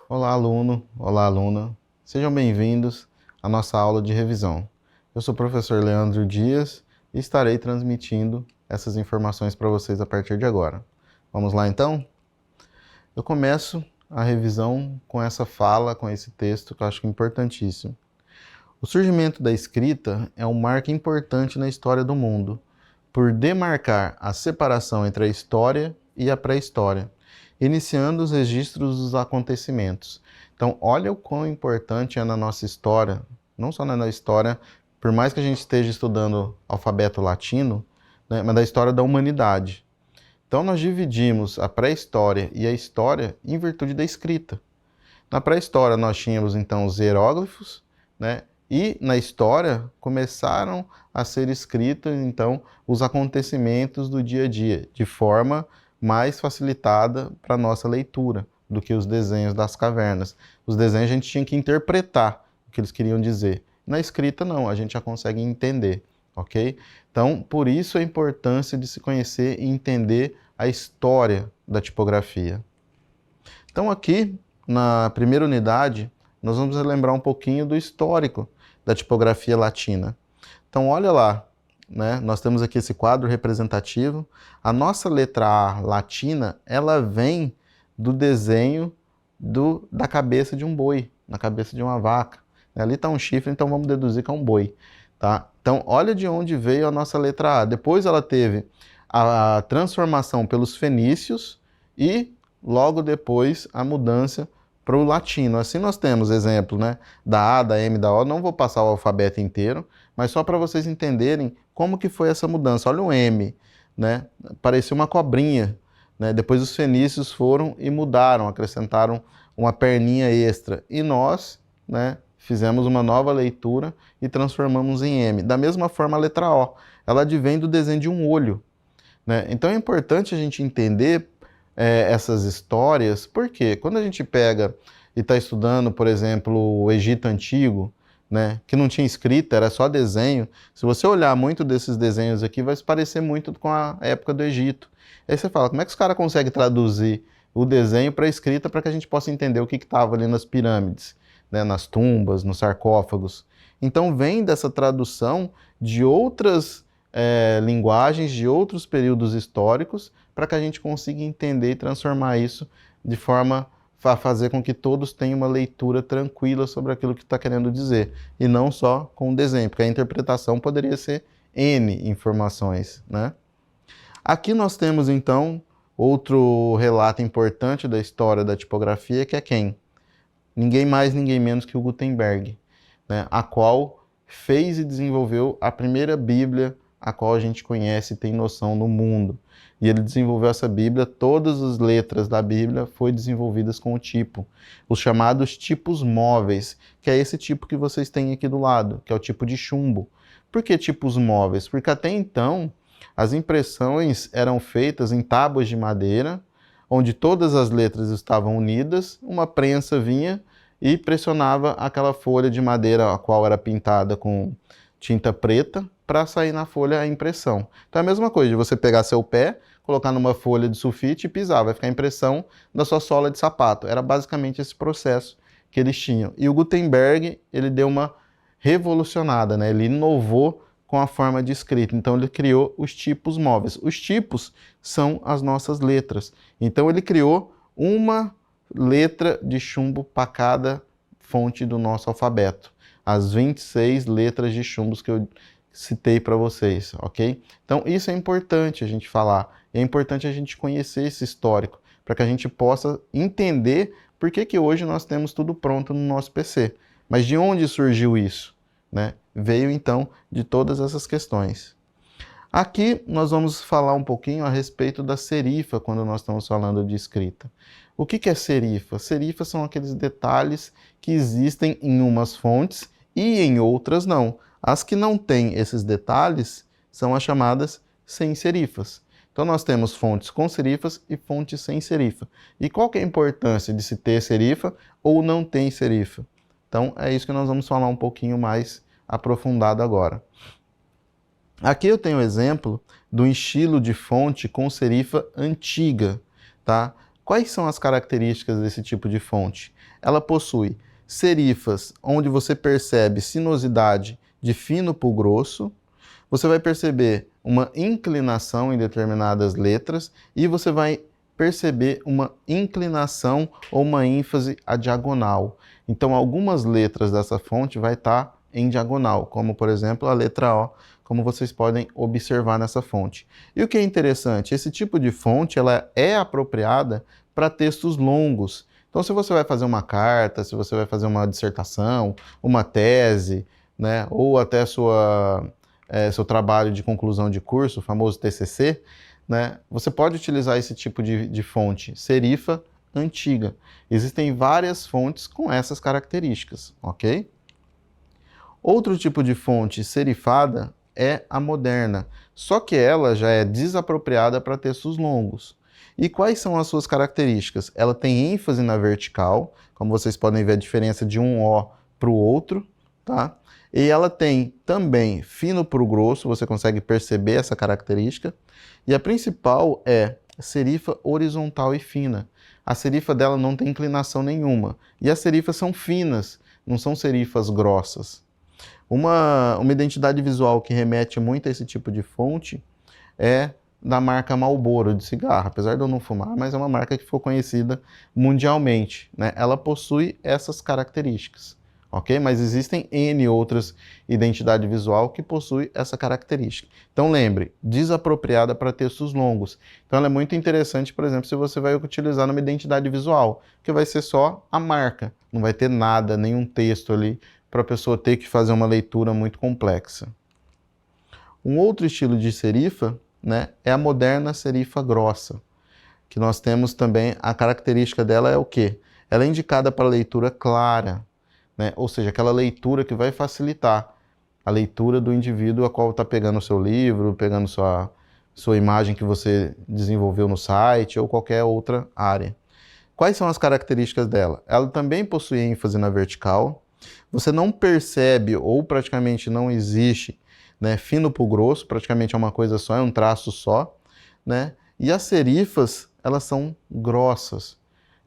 Olá, aluno, olá, aluna. Sejam bem-vindos à nossa aula de revisão. Eu sou o professor Leandro Dias e estarei transmitindo essas informações para vocês a partir de agora. Vamos lá, então? Eu começo a revisão com essa fala, com esse texto que eu acho importantíssimo. O surgimento da escrita é um marco importante na história do mundo, por demarcar a separação entre a história e a pré-história, iniciando os registros dos acontecimentos. Então, olha o quão importante é na nossa história, não só na história, por mais que a gente esteja estudando alfabeto latino, né, mas da história da humanidade. Então, nós dividimos a pré-história e a história em virtude da escrita. Na pré-história, nós tínhamos, então, os hieróglifos, né? E na história começaram a ser escritos, então, os acontecimentos do dia a dia, de forma mais facilitada para a nossa leitura do que os desenhos das cavernas. Os desenhos a gente tinha que interpretar o que eles queriam dizer. Na escrita, não, a gente já consegue entender, ok? Então, por isso a importância de se conhecer e entender a história da tipografia. Então, aqui, na primeira unidade, nós vamos lembrar um pouquinho do histórico da tipografia latina. Então, olha lá, né? Nós temos aqui esse quadro representativo. A nossa letra A latina, ela vem do desenho da cabeça de um boi, na cabeça de uma vaca. Ali está um chifre, então vamos deduzir que é um boi. Tá? Então, olha de onde veio a nossa letra A. Depois ela teve a transformação pelos fenícios e, logo depois, a mudança para o latino. Assim nós temos exemplo, né, da A, da M, da O. Não vou passar o alfabeto inteiro, mas só para vocês entenderem como que foi essa mudança. Olha o M, né? Parecia uma cobrinha, né? Depois os fenícios foram e mudaram, acrescentaram uma perninha extra. E nós, né, fizemos uma nova leitura e transformamos em M. Da mesma forma a letra O. Ela advém do desenho de um olho, né? Então é importante a gente entender essas histórias, porque quando a gente pega e está estudando, por exemplo, o Egito Antigo, né, que não tinha escrita, era só desenho, se você olhar muito desses desenhos aqui, vai se parecer muito com a época do Egito. Aí você fala, como é que os caras conseguem traduzir o desenho para a escrita para que a gente possa entender o que estava ali nas pirâmides, né, nas tumbas, nos sarcófagos? Então vem dessa tradução de outras linguagens, de outros períodos históricos, para que a gente consiga entender e transformar isso de forma a fazer com que todos tenham uma leitura tranquila sobre aquilo que está querendo dizer, e não só com o desenho, porque a interpretação poderia ser N informações, né? Aqui nós temos, então, outro relato importante da história da tipografia, que é quem? Ninguém mais, ninguém menos que o Gutenberg, né? A qual fez e desenvolveu a primeira Bíblia a qual a gente conhece e tem noção no mundo. E ele desenvolveu essa Bíblia, todas as letras da Bíblia foram desenvolvidas com o tipo, os chamados tipos móveis, que é esse tipo que vocês têm aqui do lado, que é o tipo de chumbo. Por que tipos móveis? Porque até então as impressões eram feitas em tábuas de madeira, onde todas as letras estavam unidas, uma prensa vinha e pressionava aquela folha de madeira, a qual era pintada com tinta preta, para sair na folha a impressão. Então é a mesma coisa de você pegar seu pé, colocar numa folha de sulfite e pisar, vai ficar a impressão da sua sola de sapato. Era basicamente esse processo que eles tinham. E o Gutenberg, ele deu uma revolucionada, né? Ele inovou com a forma de escrita. Então ele criou os tipos móveis. Os tipos são as nossas letras. Então ele criou uma letra de chumbo para cada fonte do nosso alfabeto. As 26 letras de chumbos que eu citei para vocês, ok? Então isso é importante a gente falar, é importante a gente conhecer esse histórico, para que a gente possa entender por que hoje nós temos tudo pronto no nosso PC. Mas de onde surgiu isso, né? Veio então de todas essas questões. Aqui nós vamos falar um pouquinho a respeito da serifa, quando nós estamos falando de escrita. O que é serifa? Serifa são aqueles detalhes que existem em umas fontes e em outras não. As que não têm esses detalhes são as chamadas sem serifas. Então nós temos fontes com serifas e fontes sem serifa. E qual que é a importância de se ter serifa ou não ter serifa? Então é isso que nós vamos falar um pouquinho mais aprofundado agora. Aqui eu tenho o exemplo do estilo de fonte com serifa antiga, tá? Quais são as características desse tipo de fonte? Ela possui serifas, onde você percebe sinuosidade de fino para o grosso, você vai perceber uma inclinação em determinadas letras e você vai perceber uma inclinação ou uma ênfase à diagonal. Então, algumas letras dessa fonte vai estar em diagonal, como por exemplo a letra O, como vocês podem observar nessa fonte. E o que é interessante, esse tipo de fonte ela é apropriada para textos longos. Então, se você vai fazer uma carta, se você vai fazer uma dissertação, uma tese, né, ou até seu trabalho de conclusão de curso, o famoso TCC, né, você pode utilizar esse tipo de fonte serifa antiga. Existem várias fontes com essas características, ok? Outro tipo de fonte serifada é a moderna, só que ela já é desapropriada para textos longos. E quais são as suas características? Ela tem ênfase na vertical, como vocês podem ver a diferença de um O para o outro, tá? E ela tem também fino para o grosso, você consegue perceber essa característica. E a principal é serifa horizontal e fina. A serifa dela não tem inclinação nenhuma. E as serifas são finas, não são serifas grossas. Uma identidade visual que remete muito a esse tipo de fonte é da marca Marlboro de cigarro. Apesar de eu não fumar, mas é uma marca que ficou conhecida mundialmente, né? Ela possui essas características, ok? Mas existem N outras identidades visual que possuem essa característica. Então lembre, desapropriada para textos longos. Então ela é muito interessante, por exemplo, se você vai utilizar numa identidade visual, que vai ser só a marca, não vai ter nada, nenhum texto ali, para a pessoa ter que fazer uma leitura muito complexa. Um outro estilo de serifa, né, é a moderna serifa grossa, que nós temos também, a característica dela é o quê? Ela é indicada para leitura clara, né, ou seja, aquela leitura que vai facilitar a leitura do indivíduo a qual está pegando o seu livro, pegando sua imagem que você desenvolveu no site ou qualquer outra área. Quais são as características dela? Ela também possui ênfase na vertical, você não percebe ou praticamente não existe, né, fino para o grosso, praticamente é uma coisa só, é um traço só, né? E as serifas, elas são grossas,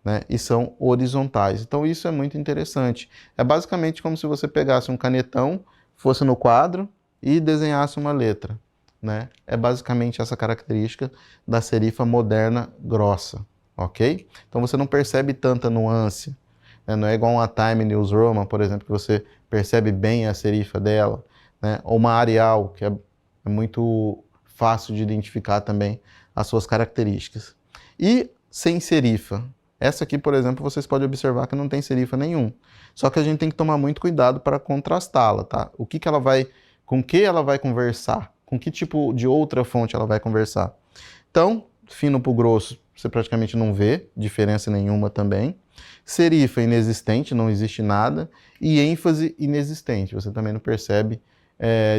né, e são horizontais. Então isso é muito interessante. É basicamente como se você pegasse um canetão, fosse no quadro e desenhasse uma letra, né? É basicamente essa característica da serifa moderna grossa, ok? Então você não percebe tanta nuance. Não é igual uma Time News Roman, por exemplo, que você percebe bem a serifa dela, né? Ou uma Arial, que é muito fácil de identificar também as suas características. E sem serifa. Essa aqui, por exemplo, vocês podem observar que não tem serifa nenhum. Só que a gente tem que tomar muito cuidado para contrastá-la, tá? Com que ela vai conversar? Com que tipo de outra fonte ela vai conversar? Então, fino para o grosso, você praticamente não vê diferença nenhuma também. Serifa inexistente, não existe nada. E ênfase inexistente, você também não percebe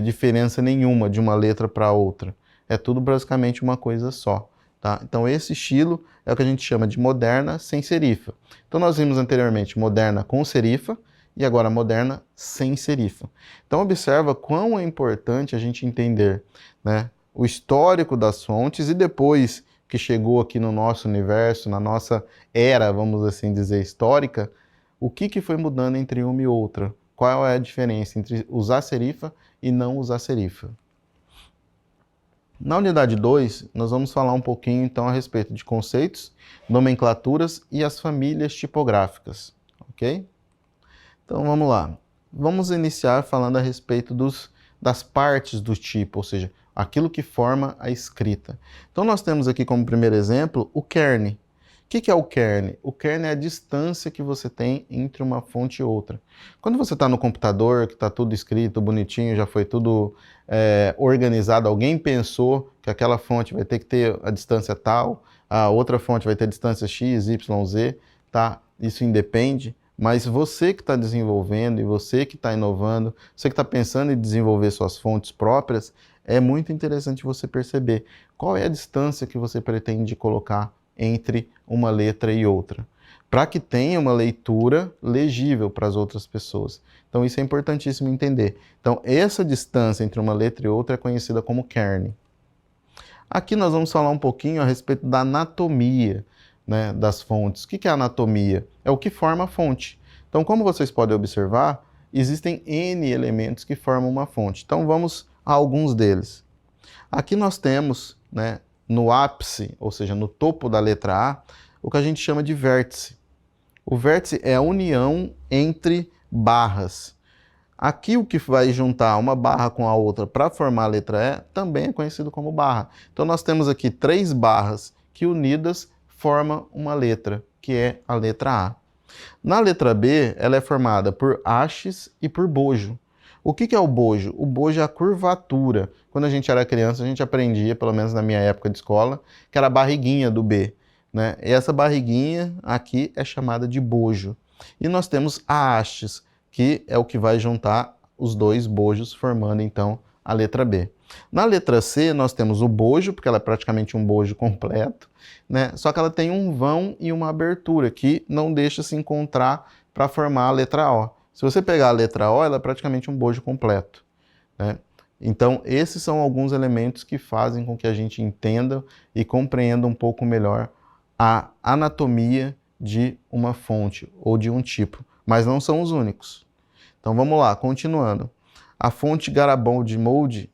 diferença nenhuma de uma letra para outra. É tudo basicamente uma coisa só. Tá? Então esse estilo é o que a gente chama de moderna sem serifa. Então nós vimos anteriormente moderna com serifa e agora moderna sem serifa. Então observa quão é importante a gente entender, né, o histórico das fontes e depois que chegou aqui no nosso universo, na nossa era, vamos assim dizer, histórica, o que foi mudando entre uma e outra? Qual é a diferença entre usar serifa e não usar serifa? Na unidade 2, nós vamos falar um pouquinho então a respeito de conceitos, nomenclaturas e as famílias tipográficas, ok? Então vamos lá. Vamos iniciar falando a respeito das partes do tipo, ou seja, aquilo que forma a escrita. Então nós temos aqui como primeiro exemplo o kernel. O que é o kernel? O kernel é a distância que você tem entre uma fonte e outra. Quando você está no computador, que está tudo escrito, bonitinho, já foi tudo organizado, alguém pensou que aquela fonte vai ter que ter a distância tal, a outra fonte vai ter a distância x, y, z, tá? Isso independe, mas você que está desenvolvendo e você que está inovando, você que está pensando em desenvolver suas fontes próprias, é muito interessante você perceber qual é a distância que você pretende colocar entre uma letra e outra, para que tenha uma leitura legível para as outras pessoas. Então isso é importantíssimo entender. Então essa distância entre uma letra e outra é conhecida como kernel. Aqui nós vamos falar um pouquinho a respeito da anatomia. né, das fontes. O que é anatomia? É o que forma a fonte. Então, como vocês podem observar, existem N elementos que formam uma fonte. Então, vamos a alguns deles. Aqui nós temos, né, no ápice, ou seja, no topo da letra A, o que a gente chama de vértice. O vértice é a união entre barras. Aqui o que vai juntar uma barra com a outra para formar a letra E também é conhecido como barra. Então nós temos aqui 3 barras que unidas formam uma letra, que é a letra A. Na letra B, ela é formada por hastes e por bojo. O que é o bojo? O bojo é a curvatura. Quando a gente era criança, a gente aprendia, pelo menos na minha época de escola, que era a barriguinha do B, né? E essa barriguinha aqui é chamada de bojo. E nós temos a hastes, que é o que vai juntar os 2 bojos, formando então a letra B. Na letra C, nós temos o bojo, porque ela é praticamente um bojo completo, né? Só que ela tem um vão e uma abertura, que não deixa se encontrar para formar a letra O. Se você pegar a letra O, ela é praticamente um bojo completo, né? Então, esses são alguns elementos que fazem com que a gente entenda e compreenda um pouco melhor a anatomia de uma fonte ou de um tipo, mas não são os únicos. Então, vamos lá, continuando. A fonte Garibaldi-Bold,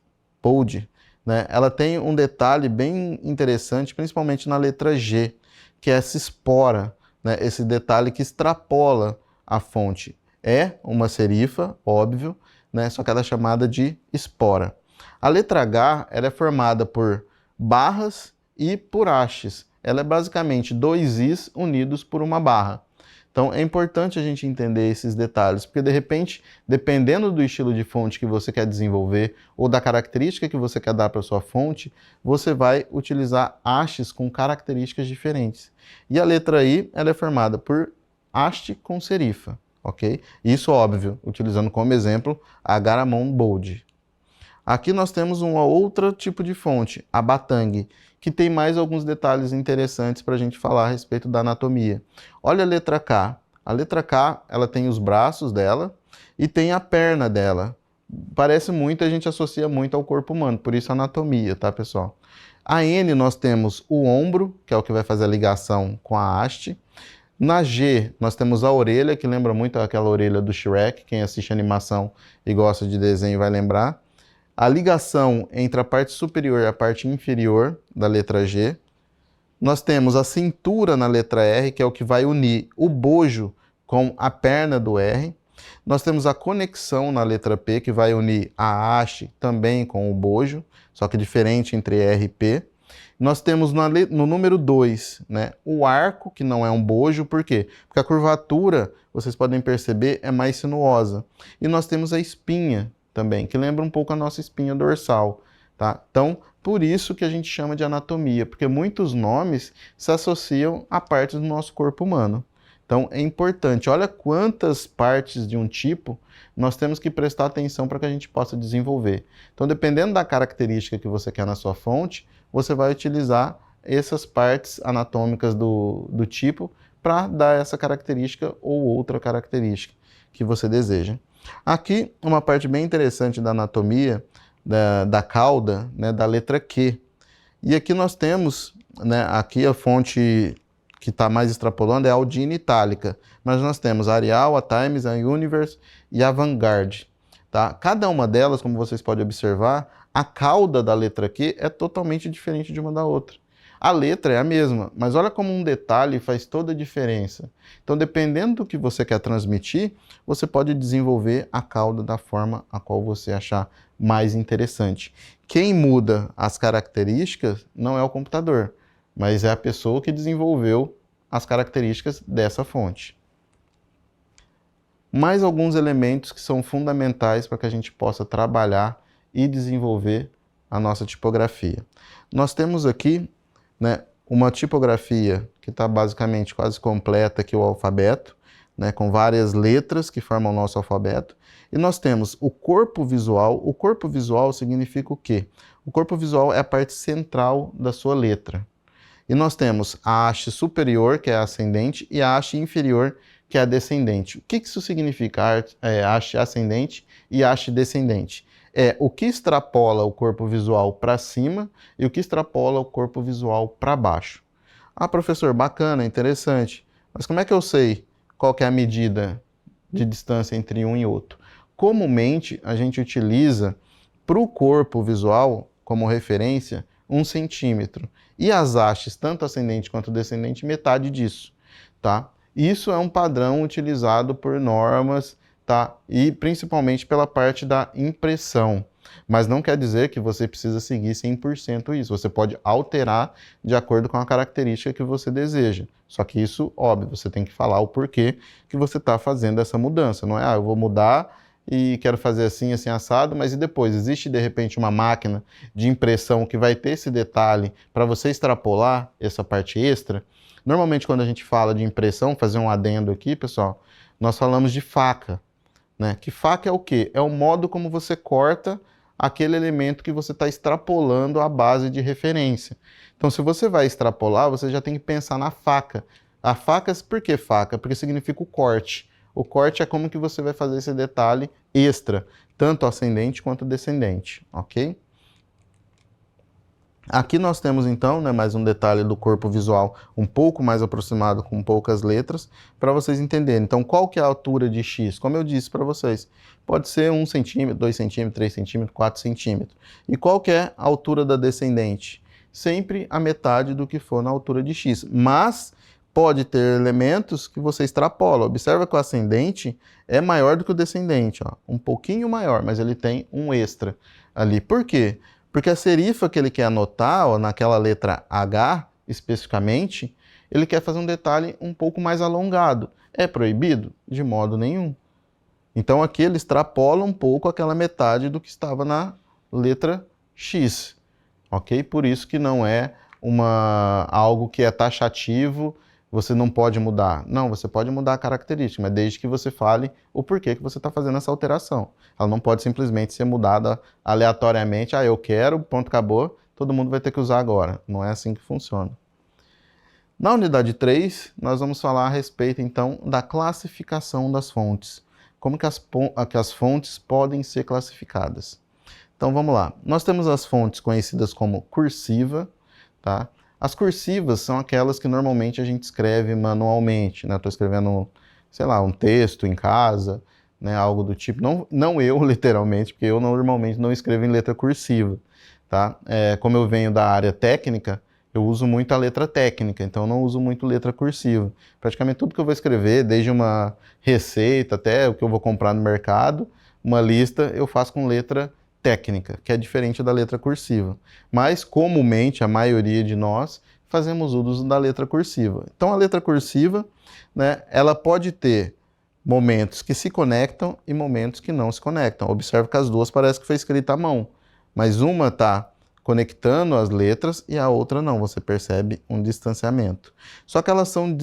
né, ela tem um detalhe bem interessante, principalmente na letra G, que é essa espora, né, esse detalhe que extrapola a fonte. É uma serifa, óbvio, né, só que ela é chamada de espora. A letra H ela é formada por barras e por hastes. Ela é basicamente 2 Is unidos por uma barra. Então é importante a gente entender esses detalhes, porque de repente, dependendo do estilo de fonte que você quer desenvolver ou da característica que você quer dar para a sua fonte, você vai utilizar hastes com características diferentes. E a letra I ela é formada por haste com serifa, ok? Isso óbvio, utilizando como exemplo a Garamond-Bold. Aqui nós temos um outro tipo de fonte, a Batang, que tem mais alguns detalhes interessantes para a gente falar a respeito da anatomia. Olha a letra K. A letra K ela tem os braços dela e tem a perna dela. Parece muito, a gente associa muito ao corpo humano, por isso a anatomia, tá, pessoal? A N nós temos o ombro, que é o que vai fazer a ligação com a haste. Na G, nós temos a orelha, que lembra muito aquela orelha do Shrek. Quem assiste animação e gosta de desenho vai lembrar. A ligação entre a parte superior e a parte inferior da letra G. Nós temos a cintura na letra R, que é o que vai unir o bojo com a perna do R. Nós temos a conexão na letra P, que vai unir a haste também com o bojo, só que diferente entre R e P. Nós temos no número 2, né, o arco, que não é um bojo, por quê? Porque a curvatura, vocês podem perceber, é mais sinuosa. E nós temos a espinha também, que lembra um pouco a nossa espinha dorsal, tá? Então, por isso que a gente chama de anatomia, porque muitos nomes se associam a partes do nosso corpo humano. Então, é importante, olha quantas partes de um tipo nós temos que prestar atenção para que a gente possa desenvolver. Então, dependendo da característica que você quer na sua fonte, você vai utilizar essas partes anatômicas do tipo para dar essa característica ou outra característica que você deseja. Aqui, uma parte bem interessante da anatomia da cauda, né, da letra Q. E aqui nós temos, né, aqui a fonte que está mais extrapolando é a Aldine Itálica, mas nós temos a Arial, a Times, a Universe e a Vanguard. Tá? Cada uma delas, como vocês podem observar, a cauda da letra Q é totalmente diferente de uma da outra. A letra é a mesma, mas olha como um detalhe faz toda a diferença. Então, dependendo do que você quer transmitir, você pode desenvolver a cauda da forma a qual você achar mais interessante. Quem muda as características não é o computador, mas é a pessoa que desenvolveu as características dessa fonte. Mais alguns elementos que são fundamentais para que a gente possa trabalhar e desenvolver a nossa tipografia. Nós temos aqui, né, uma tipografia que está basicamente quase completa aqui o alfabeto, né, com várias letras que formam o nosso alfabeto. E nós temos o corpo visual. O corpo visual significa o quê? O corpo visual é a parte central da sua letra. E nós temos a haste superior, que é a ascendente, e a haste inferior, que é a descendente. O que isso significa, haste ascendente e haste descendente? É o que extrapola o corpo visual para cima e o que extrapola o corpo visual para baixo. Ah, professor, bacana, interessante. Mas como é que eu sei qual que é a medida de distância entre um e outro? Comumente, a gente utiliza para o corpo visual, como referência, 1 centímetro. E as hastes, tanto ascendente quanto descendente, metade disso, tá? Isso é um padrão utilizado por normas, tá? E principalmente pela parte da impressão. Mas não quer dizer que você precisa seguir 100% isso. Você pode alterar de acordo com a característica que você deseja. Só que isso, óbvio, você tem que falar o porquê que você está fazendo essa mudança. Não é, eu vou mudar e quero fazer assim, assim, assado, mas e depois? Existe, de repente, uma máquina de impressão que vai ter esse detalhe para você extrapolar essa parte extra? Normalmente, quando a gente fala de impressão, fazer um adendo aqui, pessoal, nós falamos de faca, né? Que faca é o quê? É o modo como você corta aquele elemento que você está extrapolando a base de referência. Então, se você vai extrapolar, você já tem que pensar na faca. A faca, por que faca? Porque significa o corte. O corte é como que você vai fazer esse detalhe extra, tanto ascendente quanto descendente, ok? Aqui nós temos então, né, mais um detalhe do corpo visual um pouco mais aproximado, com poucas letras, para vocês entenderem. Então, qual que é a altura de X? Como eu disse para vocês, pode ser 1 centímetro, 2 centímetros, 3 centímetros, 4 centímetros. E qual que é a altura da descendente? Sempre a metade do que for na altura de X. Mas pode ter elementos que você extrapola. Observa que o ascendente é maior do que o descendente, ó, um pouquinho maior, mas ele tem um extra ali. Por quê? Porque a serifa que ele quer anotar, ó, naquela letra H especificamente, ele quer fazer um detalhe um pouco mais alongado. É proibido? De modo nenhum. Então aqui ele extrapola um pouco aquela metade do que estava na letra X, ok? Por isso que não é algo que é taxativo, você não pode mudar. Não, você pode mudar a característica, mas desde que você fale o porquê que você está fazendo essa alteração. Ela não pode simplesmente ser mudada aleatoriamente. Ah, eu quero, pronto, acabou, todo mundo vai ter que usar agora. Não é assim que funciona. Na unidade 3, nós vamos falar a respeito, então, da classificação das fontes. Como que as fontes podem ser classificadas. Então, vamos lá. Nós temos as fontes conhecidas como cursiva, tá? As cursivas são aquelas que normalmente a gente escreve manualmente, né? Estou escrevendo, sei lá, um texto em casa, né? Algo do tipo. Não eu, literalmente, porque eu normalmente não escrevo em letra cursiva, tá? Como eu venho da área técnica, eu uso muito a letra técnica, então eu não uso muito letra cursiva. Praticamente tudo que eu vou escrever, desde uma receita até o que eu vou comprar no mercado, uma lista, eu faço com letra técnica, que é diferente da letra cursiva. Mas, comumente, a maioria de nós fazemos uso da letra cursiva. Então, a letra cursiva, né, ela pode ter momentos que se conectam e momentos que não se conectam. Observe que as duas parecem que foi escrita à mão, mas uma está conectando as letras e a outra não, você percebe um distanciamento. Só que elas são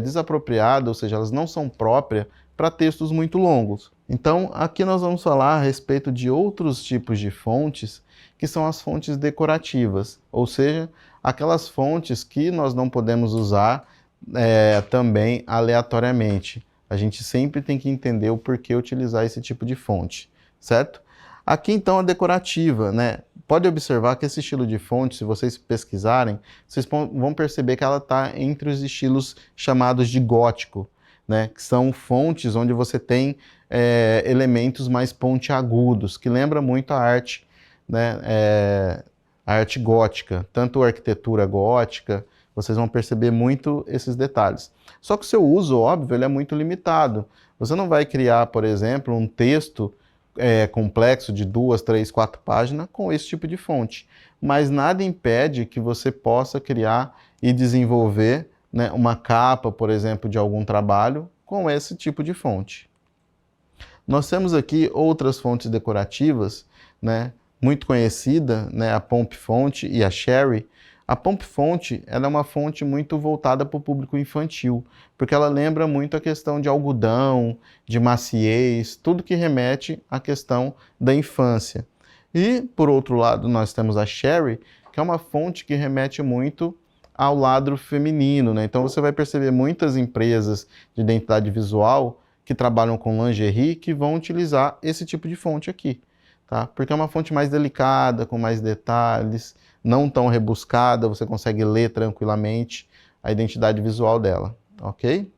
desapropriadas, ou seja, elas não são próprias para textos muito longos. Então, aqui nós vamos falar a respeito de outros tipos de fontes, que são as fontes decorativas, ou seja, aquelas fontes que nós não podemos usar também aleatoriamente. A gente sempre tem que entender o porquê utilizar esse tipo de fonte, certo? Aqui, então, a decorativa, né? Pode observar que esse estilo de fonte, se vocês pesquisarem, vocês vão perceber que ela está entre os estilos chamados de gótico, né? Que são fontes onde você tem elementos mais pontiagudos, que lembra muito a arte, né? A arte gótica, tanto a arquitetura gótica, vocês vão perceber muito esses detalhes. Só que o seu uso, óbvio, ele é muito limitado. Você não vai criar, por exemplo, um texto complexo de 2, 3, 4 páginas com esse tipo de fonte. Mas nada impede que você possa criar e desenvolver, né, uma capa, por exemplo, de algum trabalho com esse tipo de fonte. Nós temos aqui outras fontes decorativas, né, muito conhecida, né, a Pomp Font e a Sherry. A Pomp Font ela é uma fonte muito voltada para o público infantil, porque ela lembra muito a questão de algodão, de maciez, tudo que remete à questão da infância. E, por outro lado, nós temos a Sherry, que é uma fonte que remete muito ao lado feminino, né? Então você vai perceber muitas empresas de identidade visual que trabalham com lingerie que vão utilizar esse tipo de fonte aqui, tá? Porque é uma fonte mais delicada, com mais detalhes, não tão rebuscada, você consegue ler tranquilamente, a identidade visual dela, ok?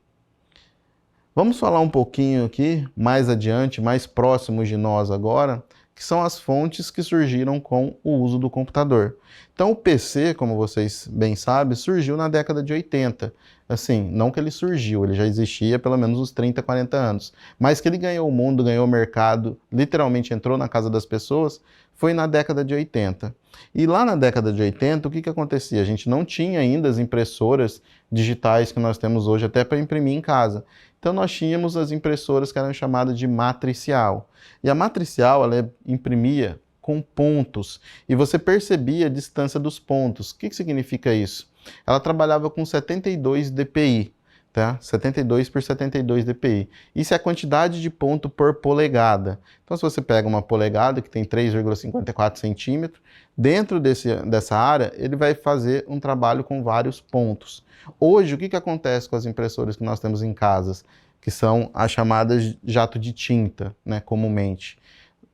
Vamos falar um pouquinho aqui, mais adiante, mais próximos de nós agora, que são as fontes que surgiram com o uso do computador. Então o PC, como vocês bem sabem, surgiu na década de 80. Assim, não que ele surgiu, ele já existia há pelo menos uns 30, 40 anos. Mas que ele ganhou o mundo, ganhou o mercado, literalmente entrou na casa das pessoas, foi na década de 80. E lá na década de 80, o que acontecia? A gente não tinha ainda as impressoras digitais que nós temos hoje até para imprimir em casa. Então nós tínhamos as impressoras que eram chamadas de matricial. E a matricial, ela imprimia com pontos. E você percebia a distância dos pontos. O que significa isso? Ela trabalhava com 72 dpi, tá? 72 por 72 dpi. Isso é a quantidade de ponto por polegada. Então se você pega uma polegada que tem 3,54 centímetros, dentro dessa área, ele vai fazer um trabalho com vários pontos. Hoje, o que acontece com as impressoras que nós temos em casas, que são as chamadas jato de tinta, né, comumente?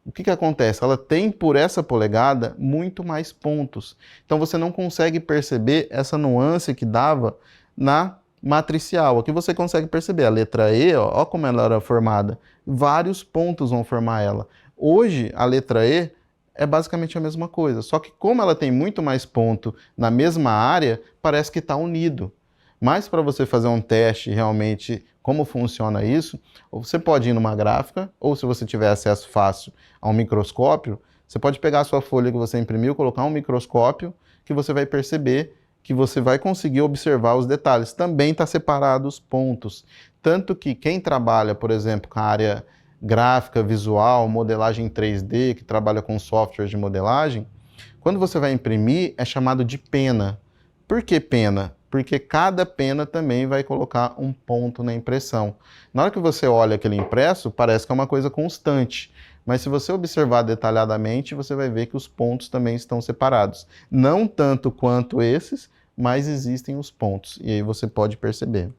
O que acontece? Ela tem, por essa polegada, muito mais pontos. Então, você não consegue perceber essa nuance que dava na matricial. Aqui você consegue perceber a letra E, ó como ela era formada. Vários pontos vão formar ela. Hoje, a letra E é basicamente a mesma coisa, só que como ela tem muito mais ponto na mesma área, parece que está unido. Mas para você fazer um teste realmente como funciona isso, você pode ir numa gráfica, ou se você tiver acesso fácil a um microscópio, você pode pegar a sua folha que você imprimiu, colocar um microscópio, que você vai perceber que você vai conseguir observar os detalhes. Também está separado os pontos. Tanto que quem trabalha, por exemplo, com a área gráfica, visual, modelagem 3D, que trabalha com softwares de modelagem, quando você vai imprimir, é chamado de pena. Por que pena? Porque cada pena também vai colocar um ponto na impressão. Na hora que você olha aquele impresso, parece que é uma coisa constante. Mas se você observar detalhadamente, você vai ver que os pontos também estão separados. Não tanto quanto esses, mas existem os pontos. E aí você pode perceber.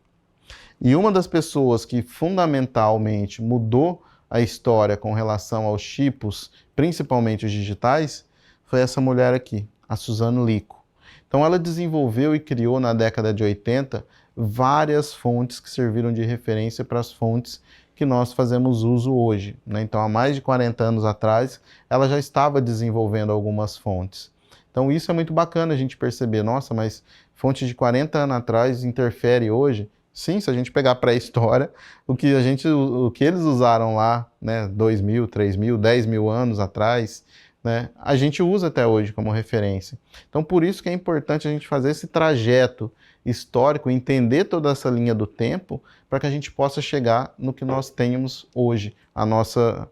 E uma das pessoas que fundamentalmente mudou a história com relação aos tipos, principalmente os digitais, foi essa mulher aqui, a Suzano Lico. Então ela desenvolveu e criou na década de 80 várias fontes que serviram de referência para as fontes que nós fazemos uso hoje, né? Então há mais de 40 anos atrás ela já estava desenvolvendo algumas fontes. Então isso é muito bacana a gente perceber, nossa, mas fonte de 40 anos atrás interfere hoje? Sim, se a gente pegar a pré-história, o que eles usaram lá, né, 2.000, 3.000, 10.000 anos atrás, né, a gente usa até hoje como referência. Então, por isso que é importante a gente fazer esse trajeto histórico, entender toda essa linha do tempo, para que a gente possa chegar no que nós temos hoje, a nossa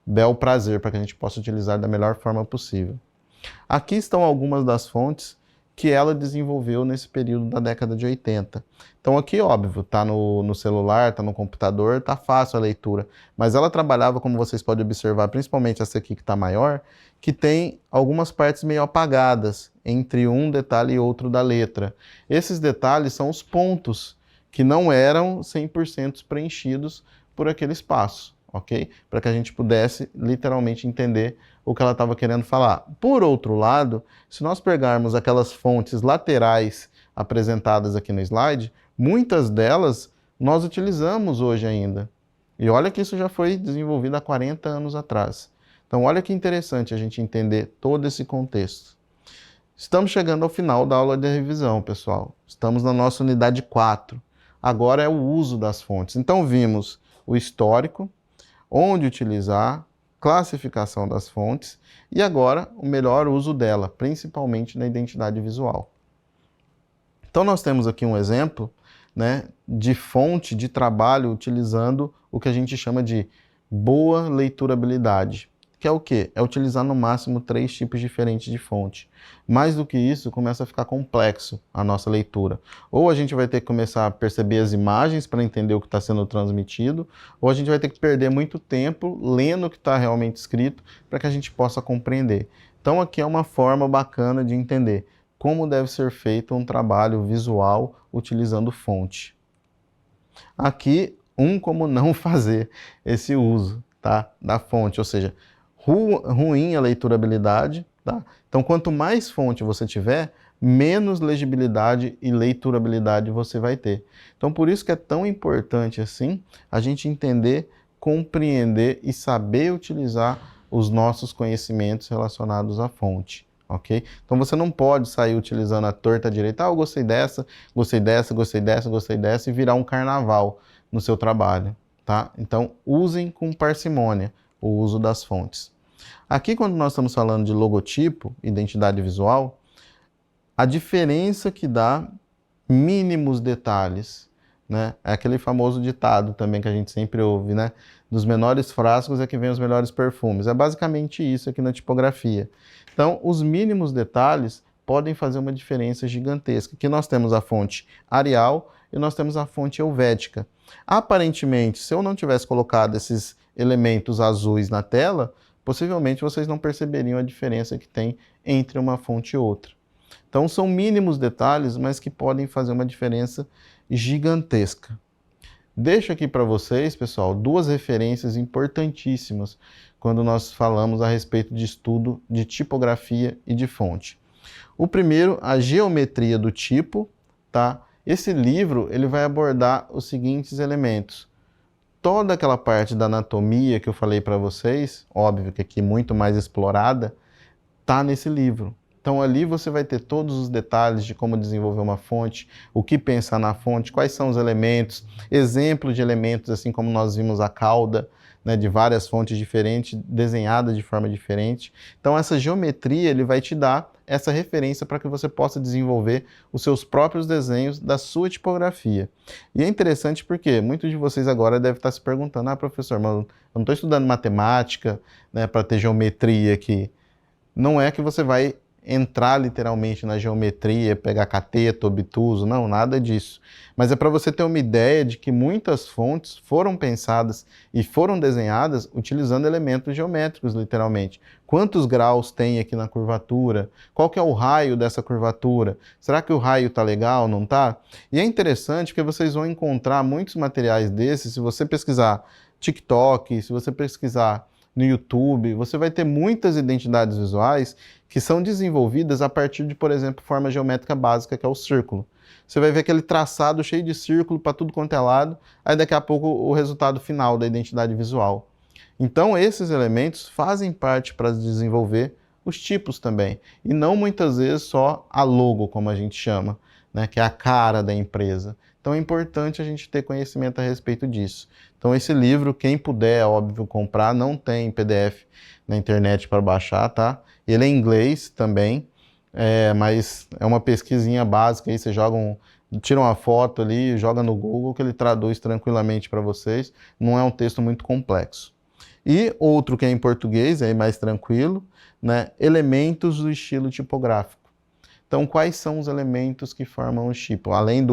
bel prazer, para que a gente possa utilizar da melhor forma possível. Aqui estão algumas das fontes que ela desenvolveu nesse período da década de 80. Então aqui, óbvio, está no celular, está no computador, está fácil a leitura. Mas ela trabalhava, como vocês podem observar, principalmente essa aqui que está maior, que tem algumas partes meio apagadas entre um detalhe e outro da letra. Esses detalhes são os pontos que não eram 100% preenchidos por aquele espaço, ok? Para que a gente pudesse literalmente entender o que ela estava querendo falar. Por outro lado, se nós pegarmos aquelas fontes laterais apresentadas aqui no slide, muitas delas nós utilizamos hoje ainda. E olha que isso já foi desenvolvido há 40 anos atrás. Então olha que interessante a gente entender todo esse contexto. Estamos chegando ao final da aula de revisão, pessoal. Estamos na nossa unidade 4. Agora é o uso das fontes. Então vimos o histórico, onde utilizar, classificação das fontes e agora o melhor uso dela, principalmente na identidade visual. Então nós temos aqui um exemplo, né, de fonte de trabalho utilizando o que a gente chama de boa leiturabilidade, que é o quê? É utilizar no máximo 3 tipos diferentes de fonte. Mais do que isso, começa a ficar complexo a nossa leitura. Ou a gente vai ter que começar a perceber as imagens para entender o que está sendo transmitido, ou a gente vai ter que perder muito tempo lendo o que está realmente escrito para que a gente possa compreender. Então aqui é uma forma bacana de entender como deve ser feito um trabalho visual utilizando fonte. Aqui, como não fazer esse uso, tá, da fonte, ou seja, ruim a leiturabilidade, tá? Então, quanto mais fonte você tiver, menos legibilidade e leiturabilidade você vai ter. Então, por isso que é tão importante assim a gente entender, compreender e saber utilizar os nossos conhecimentos relacionados à fonte. Ok? Então você não pode sair utilizando a torta direita, eu gostei dessa, gostei dessa, gostei dessa, gostei dessa, e virar um carnaval no seu trabalho, tá? Então usem com parcimônia o uso das fontes. Aqui, quando nós estamos falando de logotipo, identidade visual, a diferença que dá mínimos detalhes, né? É aquele famoso ditado também que a gente sempre ouve, né? Dos menores frascos é que vem os melhores perfumes. É basicamente isso aqui na tipografia. Então, os mínimos detalhes podem fazer uma diferença gigantesca. Aqui nós temos a fonte Arial e nós temos a fonte Helvética. Aparentemente, se eu não tivesse colocado esses elementos azuis na tela, possivelmente vocês não perceberiam a diferença que tem entre uma fonte e outra. Então, são mínimos detalhes, mas que podem fazer uma diferença gigantesca. Deixo aqui para vocês, pessoal, duas referências importantíssimas quando nós falamos a respeito de estudo de tipografia e de fonte. O primeiro, a geometria do tipo, tá? Esse livro ele vai abordar os seguintes elementos. Toda aquela parte da anatomia que eu falei para vocês, óbvio que aqui muito mais explorada, está nesse livro. Então ali você vai ter todos os detalhes de como desenvolver uma fonte, o que pensar na fonte, quais são os elementos, exemplos de elementos, assim como nós vimos a cauda, né, de várias fontes diferentes, desenhadas de forma diferente. Então essa geometria ele vai te dar essa referência para que você possa desenvolver os seus próprios desenhos da sua tipografia. E é interessante porque muitos de vocês agora devem estar se perguntando, professor, mas eu não estou estudando matemática, né, para ter geometria aqui. Não é que você vai entrar literalmente na geometria, pegar cateto, obtuso, não, nada disso. Mas é para você ter uma ideia de que muitas fontes foram pensadas e foram desenhadas utilizando elementos geométricos, literalmente. Quantos graus tem aqui na curvatura? Qual que é o raio dessa curvatura? Será que o raio está legal, não está? E é interessante porque vocês vão encontrar muitos materiais desses, se você pesquisar TikTok, se você pesquisar no YouTube, você vai ter muitas identidades visuais que são desenvolvidas a partir de, por exemplo, forma geométrica básica, que é o círculo. Você vai ver aquele traçado cheio de círculo para tudo quanto é lado, aí daqui a pouco o resultado final da identidade visual. Então esses elementos fazem parte para desenvolver os tipos também, e não muitas vezes só a logo, como a gente chama, né, que é a cara da empresa. Então é importante a gente ter conhecimento a respeito disso. Então esse livro, quem puder, óbvio, comprar, não tem PDF na internet para baixar, tá? Ele é em inglês também, mas é uma pesquisinha básica, aí você tira uma foto ali, joga no Google que ele traduz tranquilamente para vocês, não é um texto muito complexo. E outro que é em português, aí mais tranquilo, né? Elementos do estilo tipográfico. Então quais são os elementos que formam o tipo? Além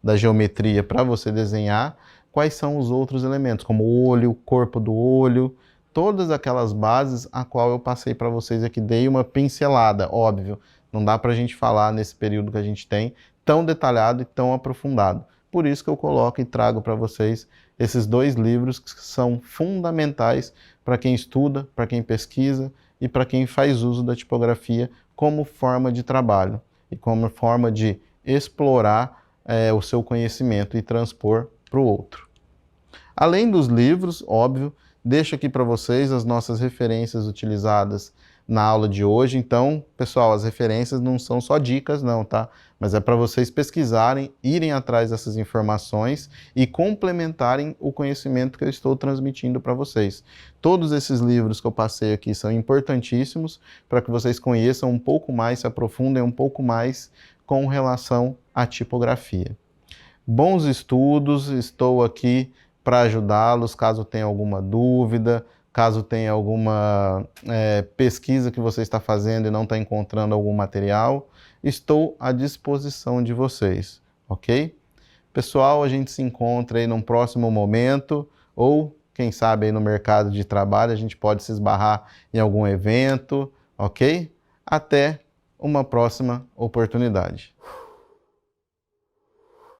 da geometria para você desenhar, quais são os outros elementos, como o olho, o corpo do olho, todas aquelas bases a qual eu passei para vocês aqui, dei uma pincelada, óbvio, não dá para a gente falar nesse período que a gente tem tão detalhado e tão aprofundado. Por isso que eu coloco e trago para vocês esses dois livros que são fundamentais para quem estuda, para quem pesquisa e para quem faz uso da tipografia como forma de trabalho e como forma de explorar o seu conhecimento e transpor para o outro. Além dos livros, óbvio, deixo aqui para vocês as nossas referências utilizadas na aula de hoje. Então, pessoal, as referências não são só dicas não, tá? Mas é para vocês pesquisarem, irem atrás dessas informações e complementarem o conhecimento que eu estou transmitindo para vocês. Todos esses livros que eu passei aqui são importantíssimos para que vocês conheçam um pouco mais, se aprofundem um pouco mais com relação à tipografia. Bons estudos, estou aqui para ajudá-los, caso tenha alguma dúvida, caso tenha alguma pesquisa que você está fazendo e não está encontrando algum material, estou à disposição de vocês, ok? Pessoal, a gente se encontra aí num próximo momento, ou quem sabe aí no mercado de trabalho a gente pode se esbarrar em algum evento, ok? Até uma próxima oportunidade.